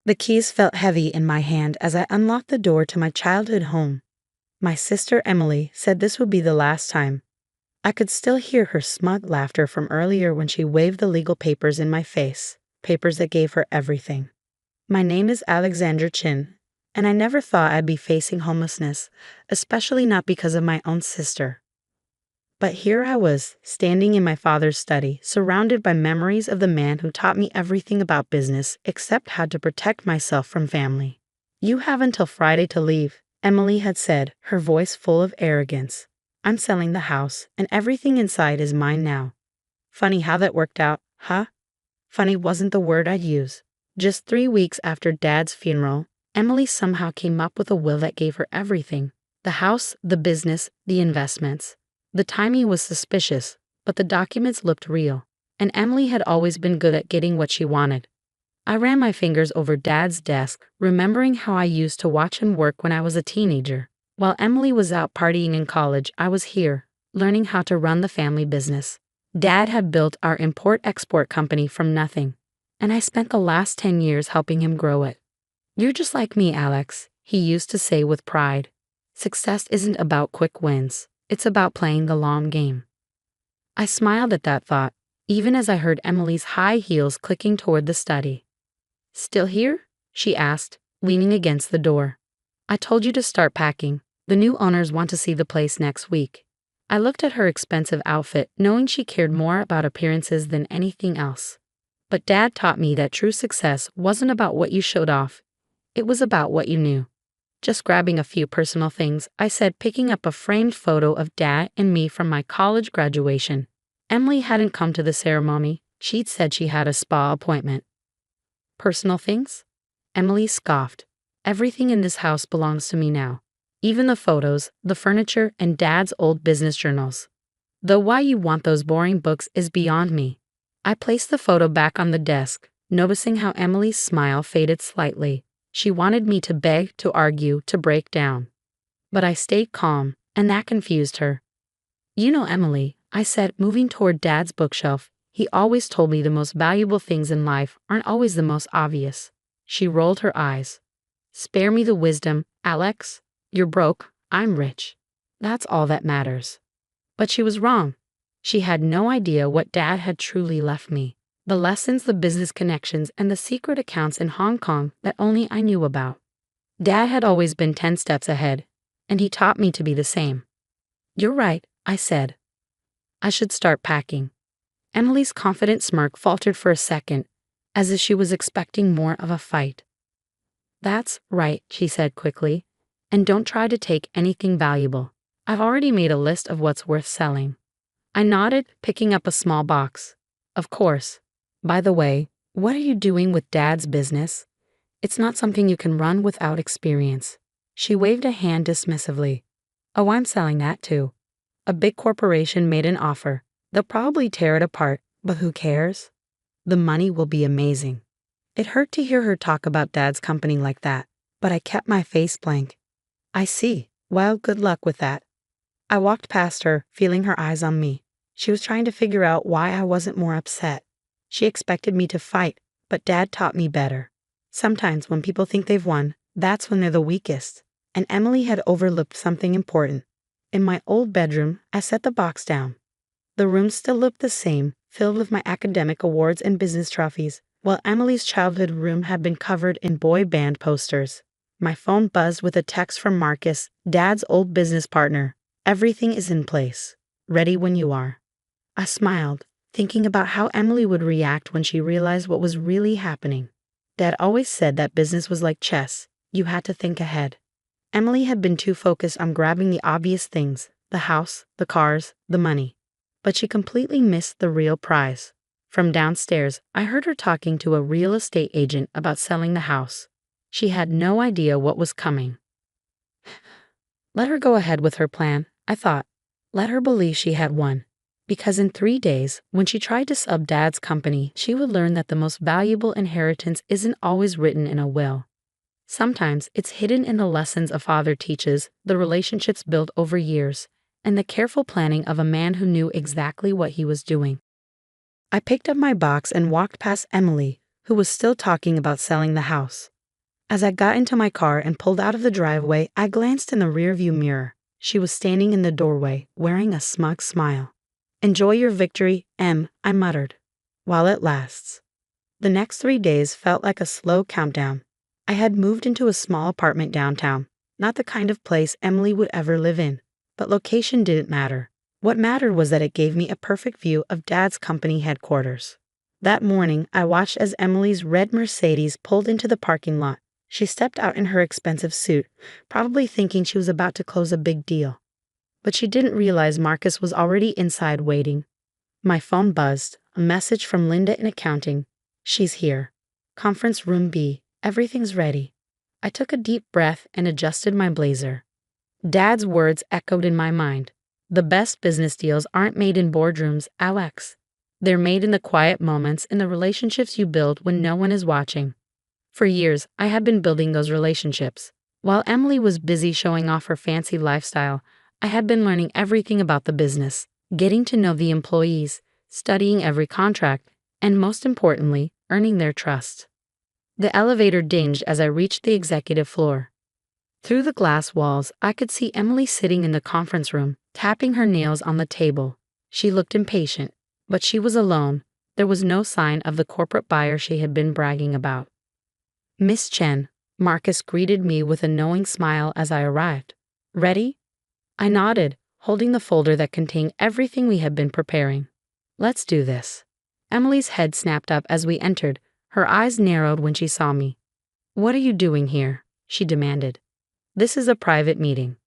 The keys felt heavy in my hand as I unlocked the door to my childhood home. My sister Emily said this would be the last time. I could still hear her smug laughter from earlier when she waved the legal papers in my face, papers that gave her everything. My name is Alexandra Chin, and I never thought I'd be facing homelessness, especially not because of my own sister. But here I was, standing in my father's study, surrounded by memories of the man who taught me everything about business except how to protect myself from family. "You have until Friday to leave," Emily had said, her voice full of arrogance. "I'm selling the house, and everything inside is mine now." Funny how that worked out, huh? Funny wasn't the word I'd use. Just 3 weeks after Dad's funeral, Emily somehow came up with a will that gave her everything: the house, the business, the investments. The timing was suspicious, but the documents looked real, and Emily had always been good at getting what she wanted. I ran my fingers over Dad's desk, remembering how I used to watch him work when I was a teenager. While Emily was out partying in college, I was here, learning how to run the family business. Dad had built our import-export company from nothing, and I spent the last 10 years helping him grow it. "You're just like me, Alex," he used to say with pride. "Success isn't about quick wins. It's about playing the long game." I smiled at that thought, even as I heard Emily's high heels clicking toward the study. "Still here?" she asked, leaning against the door. "I told you to start packing. The new owners want to see the place next week." I looked at her expensive outfit, knowing she cared more about appearances than anything else. But Dad taught me that true success wasn't about what you showed off. It was about what you knew. Just grabbing a few personal things, I said, picking up a framed photo of Dad and me from my college graduation. Emily hadn't come to the ceremony. She'd said she had a spa appointment. "Personal things?" Emily scoffed. "Everything in this house belongs to me now. Even the photos, the furniture, and Dad's old business journals. Though why you want those boring books is beyond me." I placed the photo back on the desk, noticing how Emily's smile faded slightly. She wanted me to beg, to argue, to break down. But I stayed calm, and that confused her. "You know, Emily," I said, moving toward Dad's bookshelf, "he always told me the most valuable things in life aren't always the most obvious." She rolled her eyes. "Spare me the wisdom, Alex. You're broke, I'm rich. That's all that matters." But she was wrong. She had no idea what Dad had truly left me. The lessons, the business connections, and the secret accounts in Hong Kong that only I knew about. Dad had always been 10 steps ahead, and he taught me to be the same. "You're right," I said. "I should start packing." Emily's confident smirk faltered for a second, as if she was expecting more of a fight. "That's right," she said quickly, "and don't try to take anything valuable. I've already made a list of what's worth selling." I nodded, picking up a small box. "Of course. By the way, what are you doing with Dad's business? It's not something you can run without experience." She waved a hand dismissively. "Oh, I'm selling that too. A big corporation made an offer. They'll probably tear it apart, but who cares? The money will be amazing." It hurt to hear her talk about Dad's company like that, but I kept my face blank. "I see. Well, good luck with that." I walked past her, feeling her eyes on me. She was trying to figure out why I wasn't more upset. She expected me to fight, but Dad taught me better. Sometimes when people think they've won, that's when they're the weakest. And Emily had overlooked something important. In my old bedroom, I set the box down. The room still looked the same, filled with my academic awards and business trophies, while Emily's childhood room had been covered in boy band posters. My phone buzzed with a text from Marcus, Dad's old business partner. "Everything is in place. Ready when you are." I smiled, thinking about how Emily would react when she realized what was really happening. Dad always said that business was like chess. You had to think ahead. Emily had been too focused on grabbing the obvious things, the house, the cars, the money. But she completely missed the real prize. From downstairs, I heard her talking to a real estate agent about selling the house. She had no idea what was coming. Let her go ahead with her plan, I thought. Let her believe she had won. Because in 3 days, when she tried to sub Dad's company, she would learn that the most valuable inheritance isn't always written in a will. Sometimes it's hidden in the lessons a father teaches, the relationships built over years, and the careful planning of a man who knew exactly what he was doing. I picked up my box and walked past Emily, who was still talking about selling the house. As I got into my car and pulled out of the driveway, I glanced in the rearview mirror. She was standing in the doorway, wearing a smug smile. "Enjoy your victory, Em," I muttered. "While it lasts." The next 3 days felt like a slow countdown. I had moved into a small apartment downtown, not the kind of place Emily would ever live in. But location didn't matter. What mattered was that it gave me a perfect view of Dad's company headquarters. That morning, I watched as Emily's red Mercedes pulled into the parking lot. She stepped out in her expensive suit, probably thinking she was about to close a big deal. But she didn't realize Marcus was already inside waiting. My phone buzzed, a message from Linda in accounting. "She's here. Conference room B. Everything's ready." I took a deep breath and adjusted my blazer. Dad's words echoed in my mind. "The best business deals aren't made in boardrooms, Alex. They're made in the quiet moments, in the relationships you build when no one is watching." For years, I had been building those relationships. While Emily was busy showing off her fancy lifestyle, I had been learning everything about the business, getting to know the employees, studying every contract, and most importantly, earning their trust. The elevator dinged as I reached the executive floor. Through the glass walls, I could see Emily sitting in the conference room, tapping her nails on the table. She looked impatient, but she was alone. There was no sign of the corporate buyer she had been bragging about. "Miss Chen," Marcus greeted me with a knowing smile as I arrived. "Ready?" I nodded, holding the folder that contained everything we had been preparing. "Let's do this." Emily's head snapped up as we entered. Her eyes narrowed when she saw me. "What are you doing here?" she demanded. "This is a private meeting."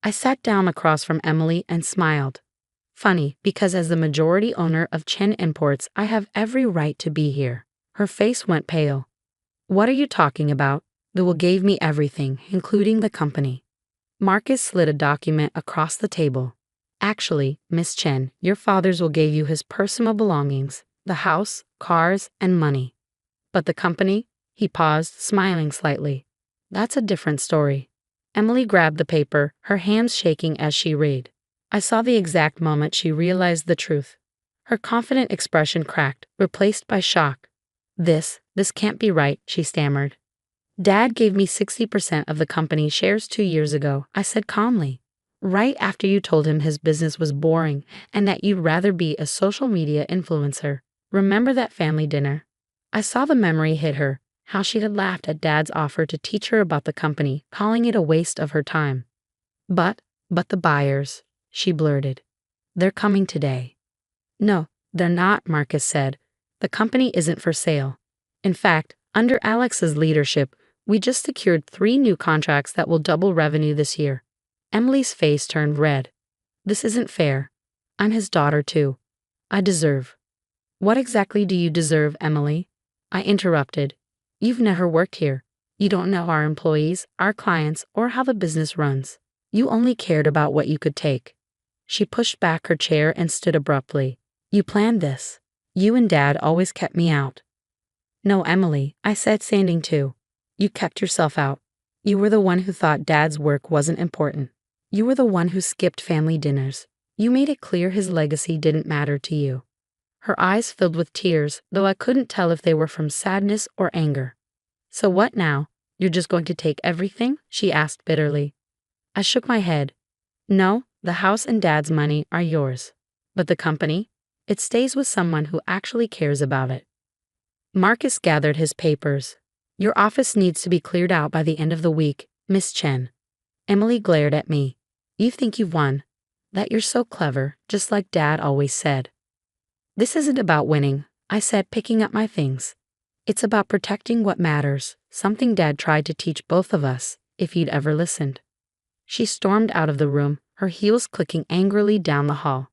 I sat down across from Emily and smiled. Funny, because as the majority owner of Chen Imports, I have every right to be here. Her face went pale. "What are you talking about?" The will gave me everything, including the company. Marcus slid a document across the table. "Actually, Miss Chen, your father's will gave you his personal belongings, the house, cars, and money. But the company?" He paused, smiling slightly. "That's a different story." Emily grabbed the paper, her hands shaking as she read. I saw the exact moment she realized the truth. Her confident expression cracked, replaced by shock. This can't be right," she stammered. "Dad gave me 60% of the company's shares 2 years ago," I said calmly. "Right after you told him his business was boring and that you'd rather be a social media influencer. Remember that family dinner?" I saw the memory hit her, how she had laughed at Dad's offer to teach her about the company, calling it a waste of her time. But the buyers," she blurted. "They're coming today." "No, they're not," Marcus said. "The company isn't for sale. In fact, under Alex's leadership, we just secured 3 new contracts that will double revenue this year." Emily's face turned red. "This isn't fair. I'm his daughter too. I deserve." "What exactly do you deserve, Emily?" I interrupted. "You've never worked here. You don't know our employees, our clients, or how the business runs. You only cared about what you could take." She pushed back her chair and stood abruptly. "You planned this. You and Dad always kept me out." "No, Emily," I said, standing too. "You kept yourself out. You were the one who thought Dad's work wasn't important. You were the one who skipped family dinners. You made it clear his legacy didn't matter to you." Her eyes filled with tears, though I couldn't tell if they were from sadness or anger. "So what now? You're just going to take everything?" she asked bitterly. I shook my head. "No, the house and Dad's money are yours. But the company? It stays with someone who actually cares about it." Marcus gathered his papers. "Your office needs to be cleared out by the end of the week, Miss Chen." Emily glared at me. "You think you've won? That you're so clever, just like Dad always said." "This isn't about winning," I said, picking up my things. "It's about protecting what matters, something Dad tried to teach both of us, if you'd ever listened." She stormed out of the room, her heels clicking angrily down the hall.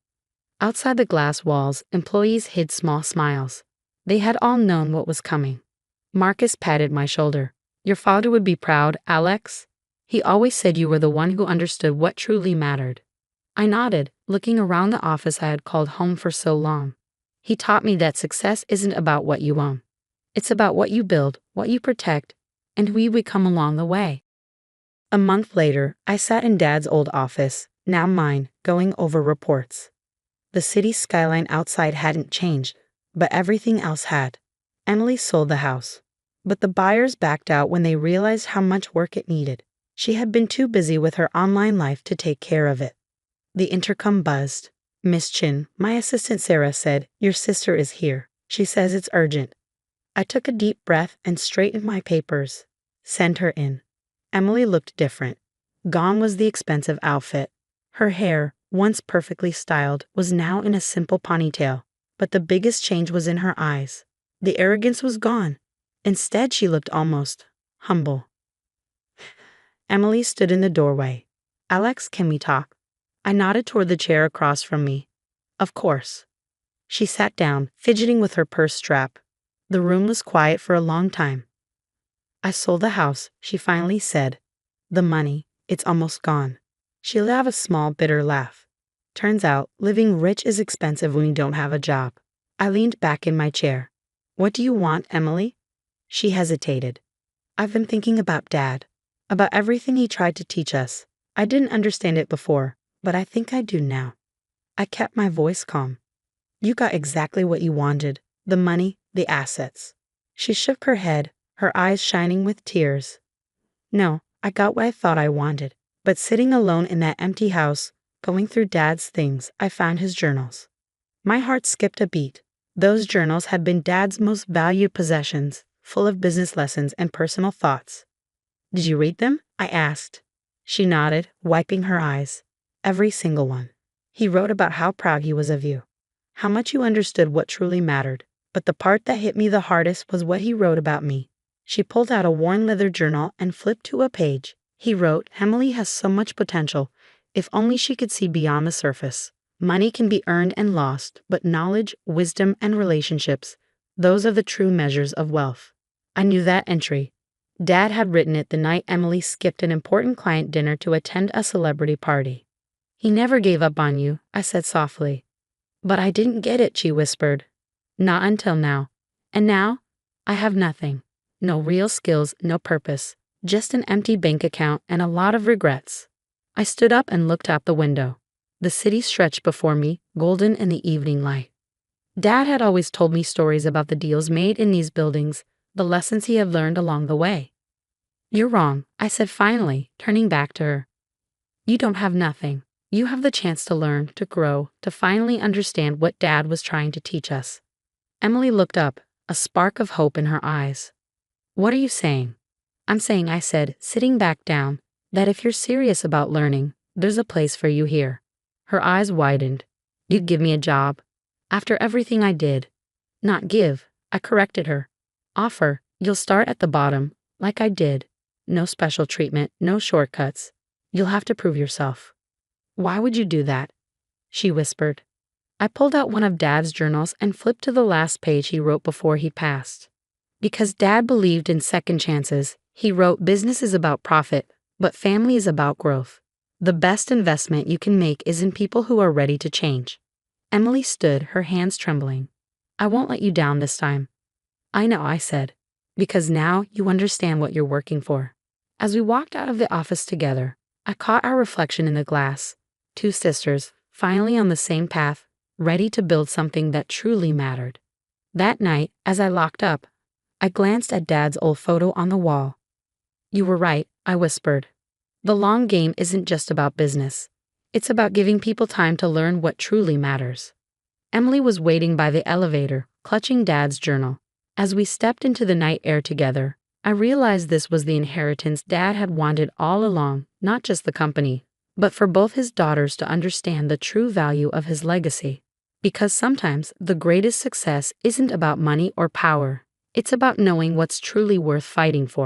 Outside the glass walls, employees hid small smiles. They had all known what was coming. Marcus patted my shoulder. "Your father would be proud, Alex. He always said you were the one who understood what truly mattered." I nodded, looking around the office I had called home for so long. "He taught me that success isn't about what you own. It's about what you build, what you protect, and who you become along the way." A month later, I sat in Dad's old office, now mine, going over reports. The city skyline outside hadn't changed, but everything else had. Emily sold the house. But the buyers backed out when they realized how much work it needed. She had been too busy with her online life to take care of it. The intercom buzzed. "Miss Chin," my assistant Sarah said, "your sister is here. She says it's urgent." I took a deep breath and straightened my papers. "Send her in." Emily looked different. Gone was the expensive outfit. Her hair, once perfectly styled, was now in a simple ponytail. But the biggest change was in her eyes. The arrogance was gone. Instead, she looked almost humble. Emily stood in the doorway. "Alex, can we talk?" I nodded toward the chair across from me. "Of course." She sat down, fidgeting with her purse strap. The room was quiet for a long time. "I sold the house," she finally said. "The money, it's almost gone." She let out a small, bitter laugh. "Turns out, living rich is expensive when you don't have a job." I leaned back in my chair. "What do you want, Emily?" She hesitated. "I've been thinking about Dad. About everything he tried to teach us. I didn't understand it before, but I think I do now." I kept my voice calm. "You got exactly what you wanted. The money, the assets." She shook her head, her eyes shining with tears. "No, I got what I thought I wanted. But sitting alone in that empty house, going through Dad's things, I found his journals." My heart skipped a beat. Those journals had been Dad's most valued possessions, full of business lessons and personal thoughts. "Did you read them?" I asked. She nodded, wiping her eyes. "Every single one. He wrote about how proud he was of you, how much you understood what truly mattered. But the part that hit me the hardest was what he wrote about me." She pulled out a worn leather journal and flipped to a page. He wrote, "Emily has so much potential, if only she could see beyond the surface. Money can be earned and lost, but knowledge, wisdom, and relationships, those are the true measures of wealth." I knew that entry. Dad had written it the night Emily skipped an important client dinner to attend a celebrity party. "He never gave up on you," I said softly. "But I didn't get it," she whispered. "Not until now. And now, I have nothing. No real skills, no purpose. Just an empty bank account and a lot of regrets." I stood up and looked out the window. The city stretched before me, golden in the evening light. Dad had always told me stories about the deals made in these buildings, the lessons he had learned along the way. "You're wrong," I said finally, turning back to her. "You don't have nothing. You have the chance to learn, to grow, to finally understand what Dad was trying to teach us." Emily looked up, a spark of hope in her eyes. "What are you saying?" "I'm saying," I said, sitting back down, "that if you're serious about learning, there's a place for you here." Her eyes widened. "You'd give me a job? After everything I did?" "Not give," I corrected her. "Offer. You'll start at the bottom, like I did. No special treatment, no shortcuts. You'll have to prove yourself." "Why would you do that?" she whispered. I pulled out one of Dad's journals and flipped to the last page he wrote before he passed. "Because Dad believed in second chances, he wrote, business is about profit, but family is about growth. The best investment you can make is in people who are ready to change." Emily stood, her hands trembling. "I won't let you down this time." "I know," I said, "because now you understand what you're working for." As we walked out of the office together, I caught our reflection in the glass. Two sisters, finally on the same path, ready to build something that truly mattered. That night, as I locked up, I glanced at Dad's old photo on the wall. "You were right," I whispered. "The long game isn't just about business. It's about giving people time to learn what truly matters." Emily was waiting by the elevator, clutching Dad's journal. As we stepped into the night air together, I realized this was the inheritance Dad had wanted all along, not just the company, but for both his daughters to understand the true value of his legacy. Because sometimes the greatest success isn't about money or power. It's about knowing what's truly worth fighting for.